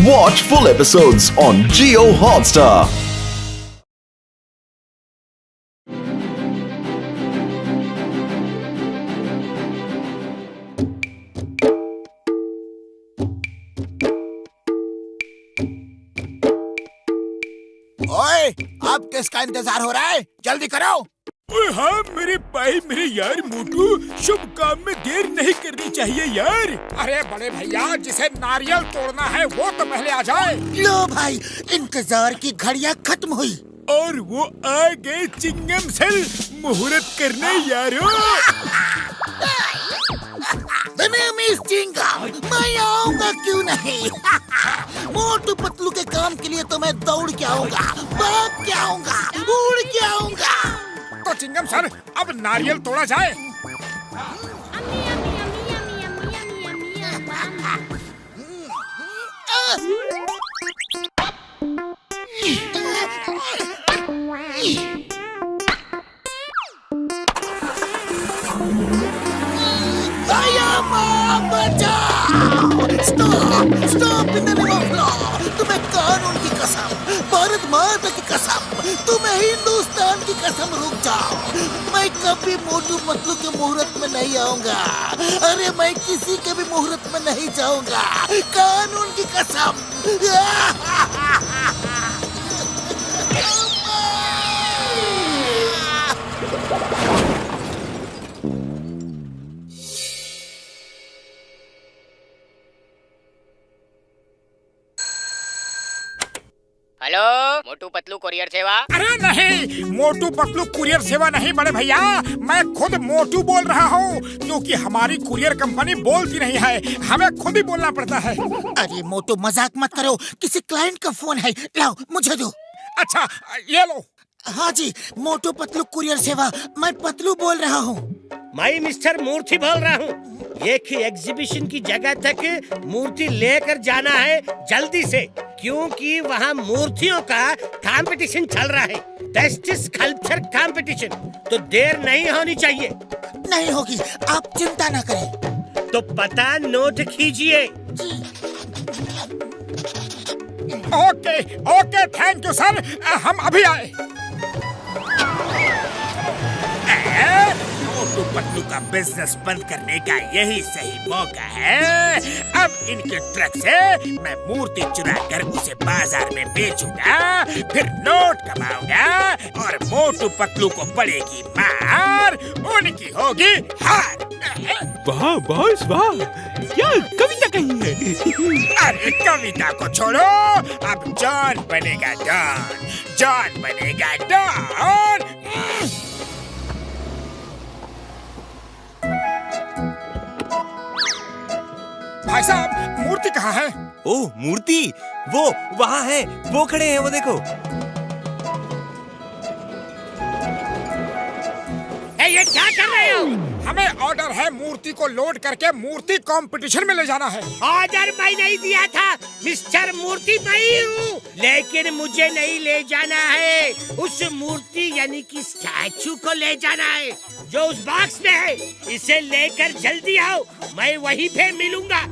Watch full episodes on Jio Hotstar. ओए, अब किसका इंतजार हो रहा है? जल्दी करो। हाँ मेरे भाई, मेरे यार मोटू, शुभ काम में देर नहीं करनी चाहिए यार। अरे बड़े भैया, जिसे नारियल तोड़ना है वो तो पहले आ जाए। लो भाई, इंतजार की घड़ियां खत्म हुई और वो आ गए चिंगम सेल मुहूर्त करने यारो। मैं आऊंगा क्यों नहीं। मोटू पतलू के काम के लिए तो मैं दौड़ के आऊंगा, भाग के आऊंगा, उड़ के आऊंगा। तो चिंगम सर, अब नारियल तोड़ा जाए। Stop in the name of law. तुम्हें कानून की कसम, भारत माता की कसम, तुम्हें हिंदुस्तान की कसम, रुक जाओ। मैं कभी मोटू पतलू के मुहूर्त में नहीं आऊंगा। अरे मैं किसी के भी मुहूर्त में नहीं जाऊंगा, कानून की कसम। हेलो, मोटू पतलू कुरियर सेवा। अरे नहीं, मोटू पतलू कुरियर सेवा नहीं बड़े भैया, मैं खुद मोटू बोल रहा हूँ, क्योंकि हमारी कुरियर कंपनी बोलती नहीं है, हमें खुद ही बोलना पड़ता है। अरे मोटू मजाक मत करो, किसी क्लाइंट का फोन है, लाओ मुझे दो। अच्छा ये लो। हाँ जी, मोटू पतलू कुरियर सेवा, मैं पतलू बोल रहा हूँ। मैं मिस्टर मूर्ति बोल रहा हूँ। एक ही एग्जीबिशन की जगह तक मूर्ति लेकर जाना है जल्दी से, क्योंकि वहाँ मूर्तियों का कंपटीशन चल रहा है, बेस्ट स्कल्पचर कंपटीशन। तो देर नहीं होनी चाहिए। नहीं होगी, आप चिंता न करें। तो पता नोट कीजिए। Okay okay, thank you sir, हम अभी आए। मोटू पतलू का बिजनेस बंद करने का यही सही मौका है। अब इनके ट्रक से मैं मूर्ति चुरा कर उसे बाजार में बेचूंगा, फिर नोट कमाऊंगा और मोटू पतलू को पड़ेगी मार, उनकी होगी हार। वाह बॉस वाह, क्या कविता कही है। अरे कविता को छोड़ो, अब जॉन बनेगा डॉन, जॉन बनेगा डॉन। भाई साहब, मूर्ति कहाँ है? ओह मूर्ति, वो वहाँ है, वो खड़े हैं, वो देखो। ये क्या कर रहे हो? हमें ऑर्डर है मूर्ति को लोड करके मूर्ति कंपटीशन में ले जाना है। ऑर्डर मैं नहीं दिया था, मिस्टर मूर्ति मैं ही हूँ, लेकिन मुझे नहीं ले जाना है। उस मूर्ति यानी कि स्टैचू को ले जाना है जो उस बॉक्स में है। इसे लेकर जल्दी आओ, मैं वहीं पे मिलूंगा।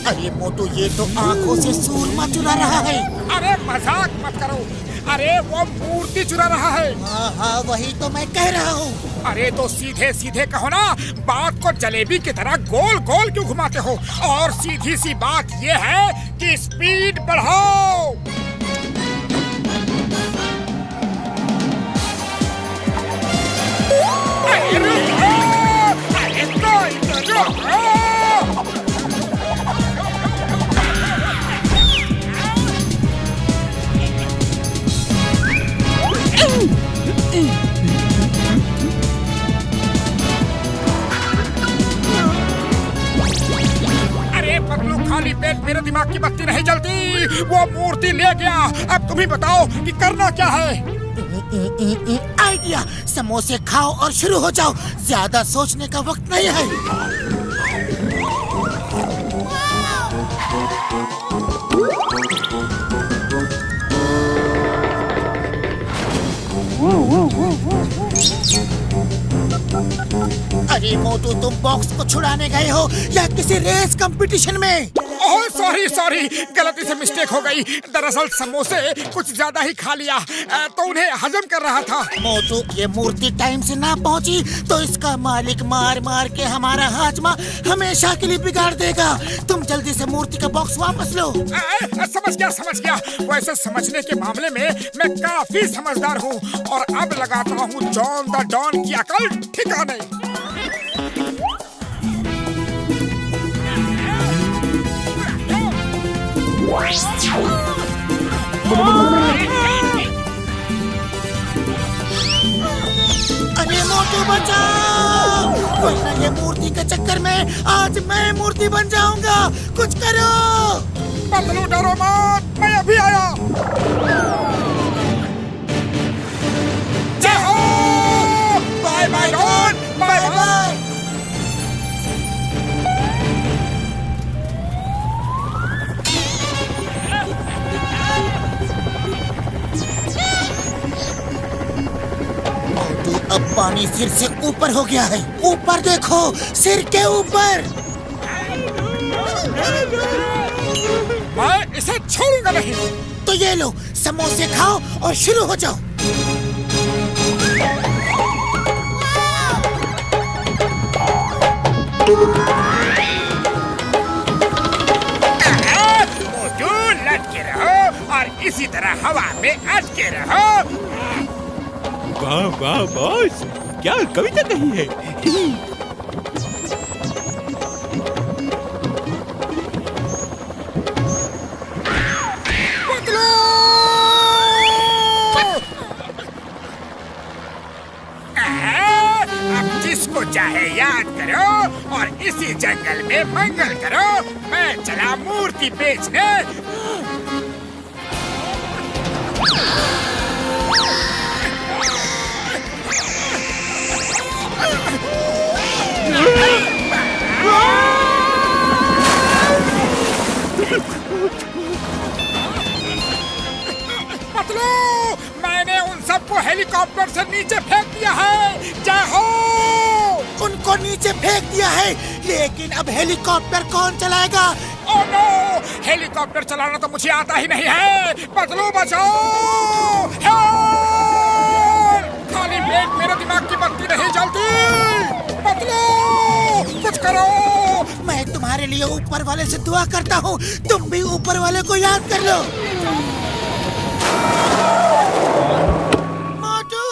अरे मोटू, ये तो आंखों से सूरमा चुरा रहा है। अरे मजाक मत करो, अरे वो मूर्ति चुरा रहा है। हाँ हाँ, वही तो मैं कह रहा हूँ। अरे तो सीधे सीधे कहो ना, बात को जलेबी की तरह गोल गोल क्यों घुमाते हो? और सीधी सी बात ये है कि स्पीड बढ़ाओ। अरे पतलू, खाली पेट मेरे दिमाग की बत्ती नहीं जलती। वो मूर्ति ले गया, अब तुम ही बताओ कि करना क्या है। आइडिया, समोसे खाओ और शुरू हो जाओ, ज्यादा सोचने का वक्त नहीं है। अरे मोटू, तुम बॉक्स को छुड़ाने गए हो या किसी रेस कंपटीशन में? ओह सॉरी, गलती से मिस्टेक हो गई। दरअसल समोसे कुछ ज्यादा ही खा लिया तो उन्हें हजम कर रहा था। मोटू, ये मूर्ति टाइम से ना पहुंची तो इसका मालिक मार मार के हमारा हाजमा हमेशा के लिए बिगाड़ देगा। तुम जल्दी से मूर्ति का बॉक्स वापस लो। समझ गया। वैसे समझने के मामले में मैं काफी समझदार हूँ और अब लगाता हूँ जॉन द डॉन की अकल ठिकाने। अरे मोटू बचाओ, वरना ये मूर्ति के चक्कर में आज मैं मूर्ति बन जाऊंगा। कुछ करो। पतलू डरो मत, मैं अभी आया। जय हो, bye bye Don, bye bye. अब पानी सिर से ऊपर हो गया है। ऊपर देखो, सिर के ऊपर। मैं इसे छोड़ूंगा नहीं। तो ये लो, समोसे खाओ और शुरू हो जाओ। मोटू, लटके रहो और इसी तरह हवा में अटके रहो। वाह बॉस, क्या कविता कही है। अब जिसको चाहे याद करो और इसी जंगल में मंगल करो। मैं चला मूर्ति बेचने। पतलू, मैंने उन सबको हेलीकॉप्टर से नीचे फेंक दिया है। जय हो। उनको नीचे फेंक दिया है, लेकिन अब हेलीकॉप्टर कौन चलाएगा? ओह नो, हेलीकॉप्टर चलाना तो मुझे आता ही नहीं है। पतलू बचाओ। खाली पेट मेरे दिमाग की बत्ती नहीं जलती। पतलू, कुछ करो। मैं तुम्हारे लिए ऊपर वाले से दुआ करता हूँ, तुम भी ऊपर वाले को याद कर लो। मोटू,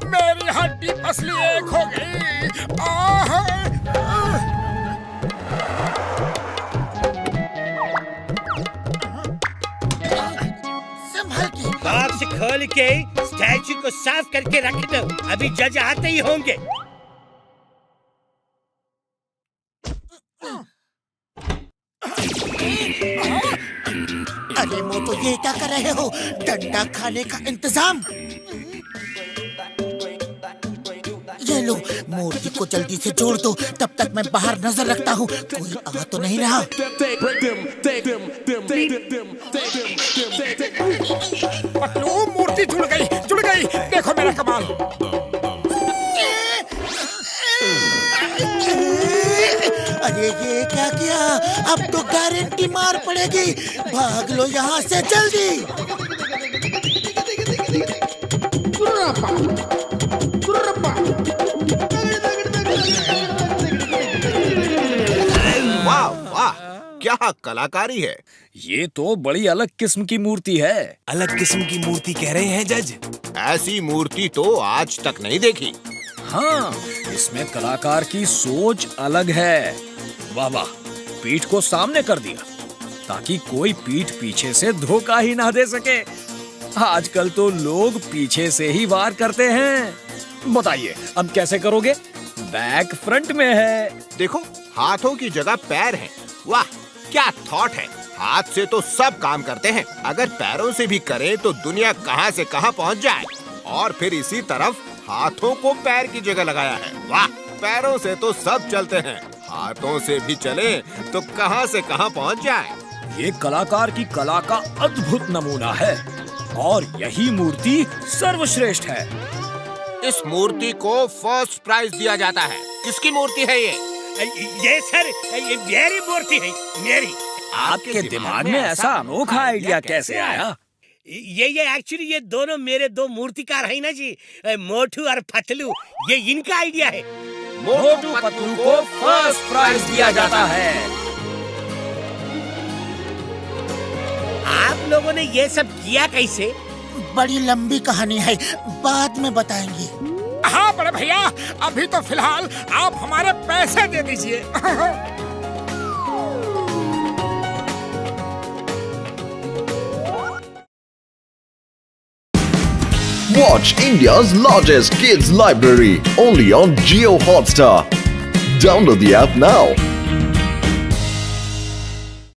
मेरी हड्डी पसली एक हो गई। संभल के। बॉक्स खोल के स्टैचू को साफ करके रख दो, अभी जज आते ही होंगे। अरे मोटू, ये क्या कर रहे हो? डंडा खाने का इंतजाम। ये लो, मूर्ति को जल्दी से जोड़ दो, तब तक मैं बाहर नजर रखता हूँ। कोई आ तो नहीं रहा। पतलू, मूर्ति जुड़ गई। देखो मेरा कमाल। अरे ये क्या किया? अब तो गारंटी मार पड़ेगी। भाग लो यहाँ से जल्दी। वाह वाह, क्या कलाकारी है। ये तो बड़ी अलग किस्म की मूर्ति है। अलग किस्म की मूर्ति कह रहे हैं जज? ऐसी मूर्ति तो आज तक नहीं देखी। हाँ, इसमें कलाकार की सोच अलग है। वाह वाह, पीठ को सामने कर दिया ताकि कोई पीठ पीछे से धोखा ही ना दे सके। आजकल तो लोग पीछे से ही वार करते हैं। बताइए, अब कैसे करोगे? बैक फ्रंट में है। देखो, हाथों की जगह पैर हैं वाह, क्या थॉट है। हाथ से तो सब काम करते हैं, अगर पैरों से भी करें तो दुनिया कहां से कहां पहुंच जाए। और फिर इसी तरफ हाथों को पैर की जगह लगाया है। वाह, पैरों से तो सब चलते हैं, हाथों से भी चले तो कहां से कहां पहुंच जाए। ये कलाकार की कला का अद्भुत नमूना है और यही मूर्ति सर्वश्रेष्ठ है। इस मूर्ति को फर्स्ट प्राइज दिया जाता है। किसकी मूर्ति है ये सर, ये मेरी मूर्ति है, मेरी। आपके दिमाग में ऐसा अनोखा आइडिया कैसे आया? ये एक्चुअली ये दोनों मेरे दो मूर्तिकार हैं ना जी, मोटू और पतलू, ये इनका आइडिया है। मोटू पतलू को फर्स्ट प्राइज दिया जाता है। आप लोगों ने ये सब किया कैसे? बड़ी लंबी कहानी है, बाद में बताएंगे। हाँ बड़े भैया, अभी तो फिलहाल आप हमारे पैसे दे दीजिए। Watch India's largest kids library only on Jio Hotstar. Download the app now.